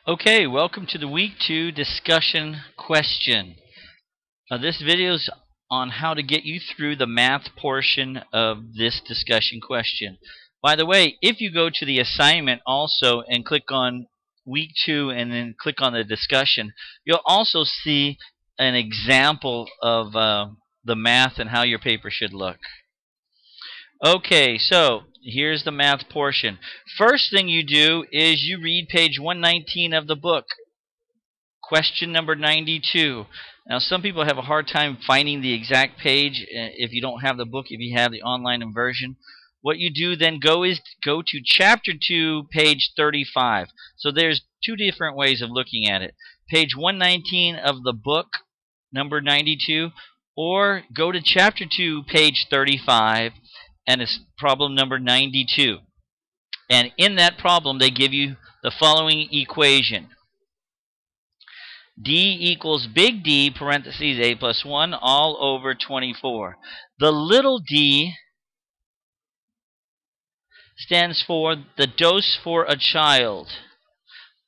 Okay, welcome to the week 2 discussion question. This video is on how to get you through the math portion of this discussion question. By the way, if you go to the assignment also and click on week 2 and then click on the discussion, you'll also see an example of the math and how your paper should look. Okay, so here's the math portion. First thing you do is you read page 119 of the book. Question number 92. Now, some people have a hard time finding the exact page if you don't have the book, if you have the online version. What you do then go to chapter 2, page 35. So there's two different ways of looking at it. Page 119 of the book, number 92, or go to chapter 2, page 35, and it's problem number 92. And in that problem, they give you the following equation. D equals big D, parentheses, A plus 1, all over 24. The little d stands for the dose for a child.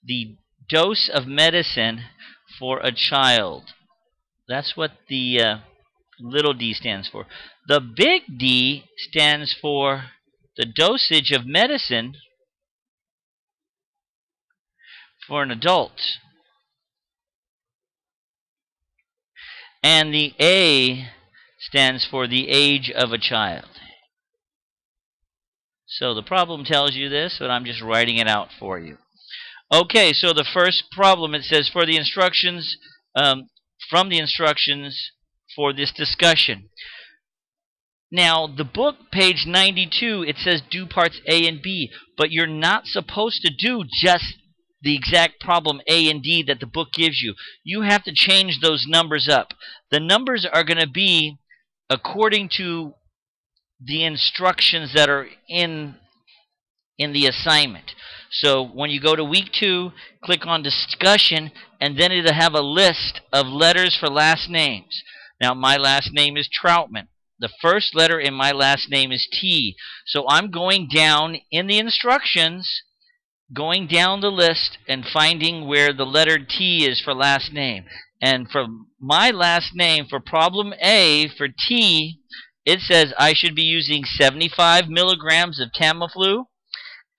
The dose of medicine for a child. That's what the little d stands for. The big D stands for the dosage of medicine for an adult. And the A stands for the age of a child. So the problem tells you this, but I'm just writing it out for you. Okay, so the first problem, it says for the instructions, from the instructions for this discussion. Now, the book, page 92, it says do parts A and B, but you're not supposed to do just the exact problem A and D that the book gives you. You have to change those numbers up. The numbers are going to be according to the instructions that are in the assignment. So when you go to week 2, click on discussion, and then it'll have a list of letters for last names. Now, my last name is Trautman. The first letter in my last name is T. So I'm going down in the instructions, going down the list and finding where the letter T is for last name. And for my last name, for problem A, for T, it says I should be using 75 milligrams of Tamiflu,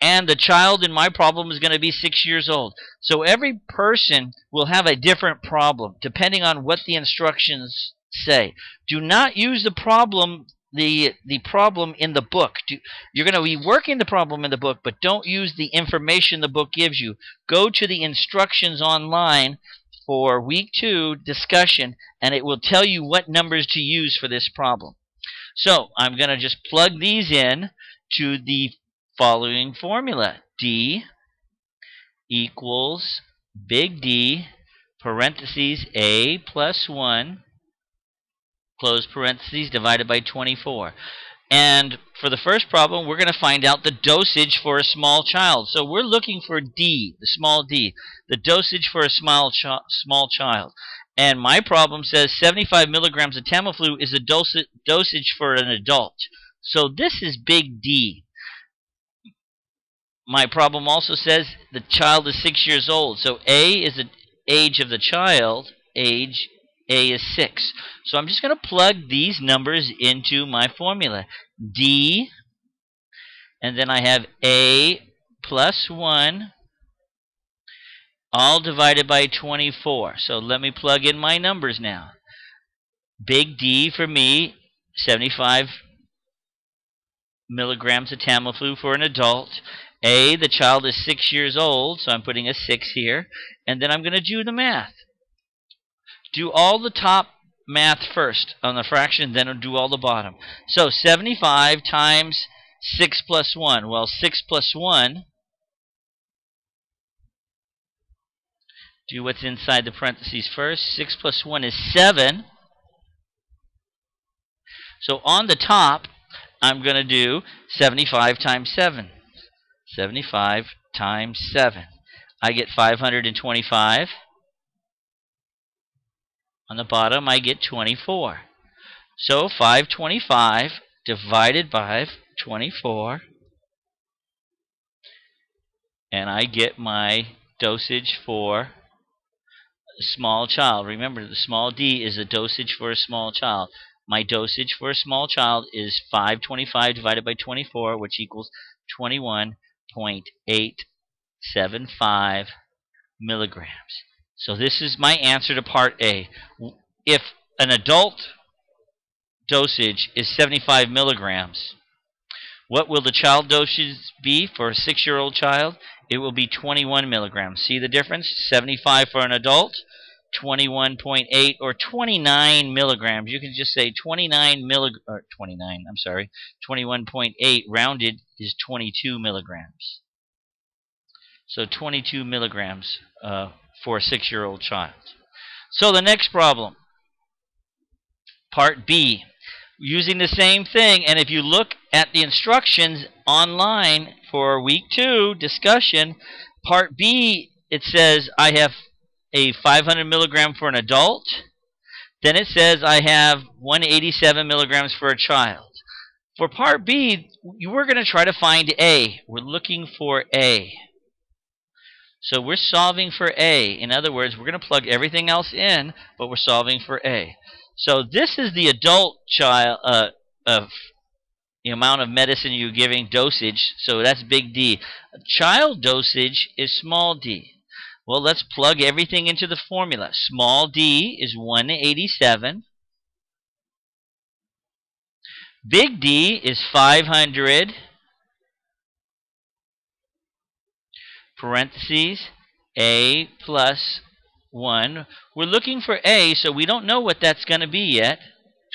and the child in my problem is going to be 6 years old. So every person will have a different problem depending on what the instructions say. Do not use the problem in the book. You're going to be working the problem in the book, but don't use the information the book gives you. Go to the instructions online for week 2 discussion, and it will tell you what numbers to use for this problem. So I'm going to just plug these in to the following formula. D equals big D, parentheses, A plus 1, close parentheses, divided by 24. And for the first problem, we're going to find out the dosage for a small child. So we're looking for D, the small d, the dosage for a small child. And my problem says 75 milligrams of Tamiflu is a dosage for an adult. So this is big D. My problem also says the child is 6 years old. So A is the age of the child, age A is 6. So I'm just going to plug these numbers into my formula. D, and then I have A plus 1, all divided by 24. So let me plug in my numbers now. Big D for me, 75 milligrams of Tamiflu for an adult. A, the child is 6 years old, so I'm putting a 6 here. And then I'm going to do the math. Do all the top math first on the fraction, then do all the bottom. So 75 times 6 plus 1. Well, 6 plus 1, do what's inside the parentheses first. 6 plus 1 is 7. So on the top, I'm going to do 75 times 7. 75 times 7. I get 525. On the bottom, I get 24. So 525 divided by 24, and I get my dosage for a small child. Remember, the small d is a dosage for a small child. My dosage for a small child is 525 divided by 24, which equals 21.875 milligrams. So this is my answer to part A. If an adult dosage is 75 milligrams, what will the child dosage be for a 6-year-old child? It will be 21 milligrams. See the difference? 75 for an adult, 21.8 or 29 milligrams. You can just say 21.8 rounded is 22 milligrams. So 22 milligrams for a 6-year-old child. So the next problem, part B. Using the same thing, and if you look at the instructions online for week 2 discussion, part B, it says I have a 500 milligram for an adult. Then it says I have 187 milligrams for a child. For part B, we're going to try to find A. We're looking for A. So we're solving for A. In other words, we're going to plug everything else in, but we're solving for A. So this is the adult child of the amount of medicine you're giving, dosage. So that's big D. Child dosage is small d. Well, let's plug everything into the formula. Small d is 187. Big D is 500. Parentheses A plus 1. We're looking for A, so we don't know what that's going to be yet.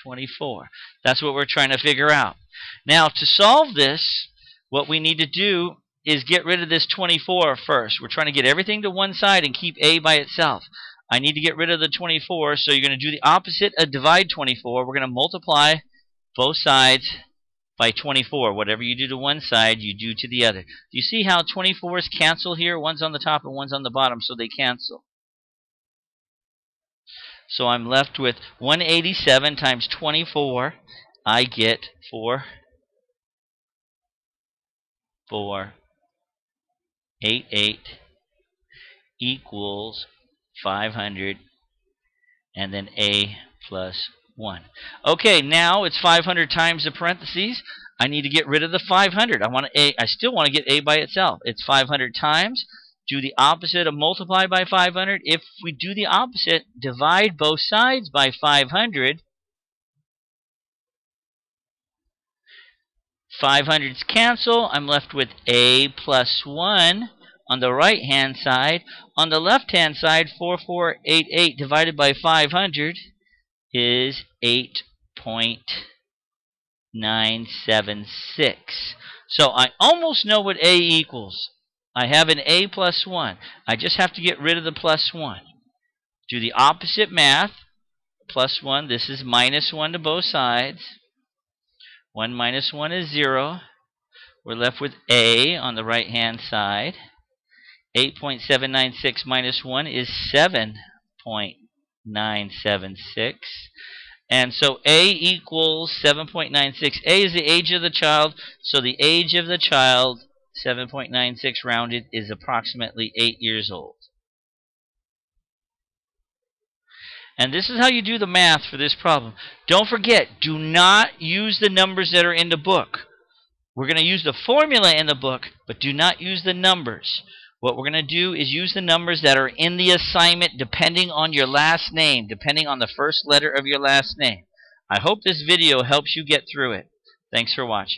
24. That's what we're trying to figure out. Now, to solve this, what we need to do is get rid of this 24 first. We're trying to get everything to one side and keep A by itself. I need to get rid of the 24, so you're going to do the opposite of divide 24. We're going to multiply both sides by 24. Whatever you do to one side, you do to the other. Do you see how 24s cancel here? One's on the top and one's on the bottom, so they cancel. So I'm left with 187 times 24. I get 488 equals 500, and then A plus 1. Okay, now it's 500 times the parentheses. I need to get rid of the 500. I still want to get A by itself. It's 500 times. Do the opposite of multiply by 500. If we do the opposite, divide both sides by 500. 500s cancel. I'm left with A plus 1 on the right-hand side. On the left-hand side, 4488 divided by 500 is 8.976. So I almost know what A equals. I have an A plus 1. I just have to get rid of the plus 1. Do the opposite math. Plus 1, this is minus 1 to both sides. 1 minus 1 is 0. We're left with A on the right-hand side. 8.796 minus 1 is 7.976. And so A equals 7.96. A is the age of the child, so the age of the child, 7.96 rounded, is approximately 8 years old. And this is how you do the math for this problem. Don't forget, do not use the numbers that are in the book. We're going to use the formula in the book, but do not use the numbers. What we're going to do is use the numbers that are in the assignment depending on your last name, depending on the first letter of your last name. I hope this video helps you get through it. Thanks for watching.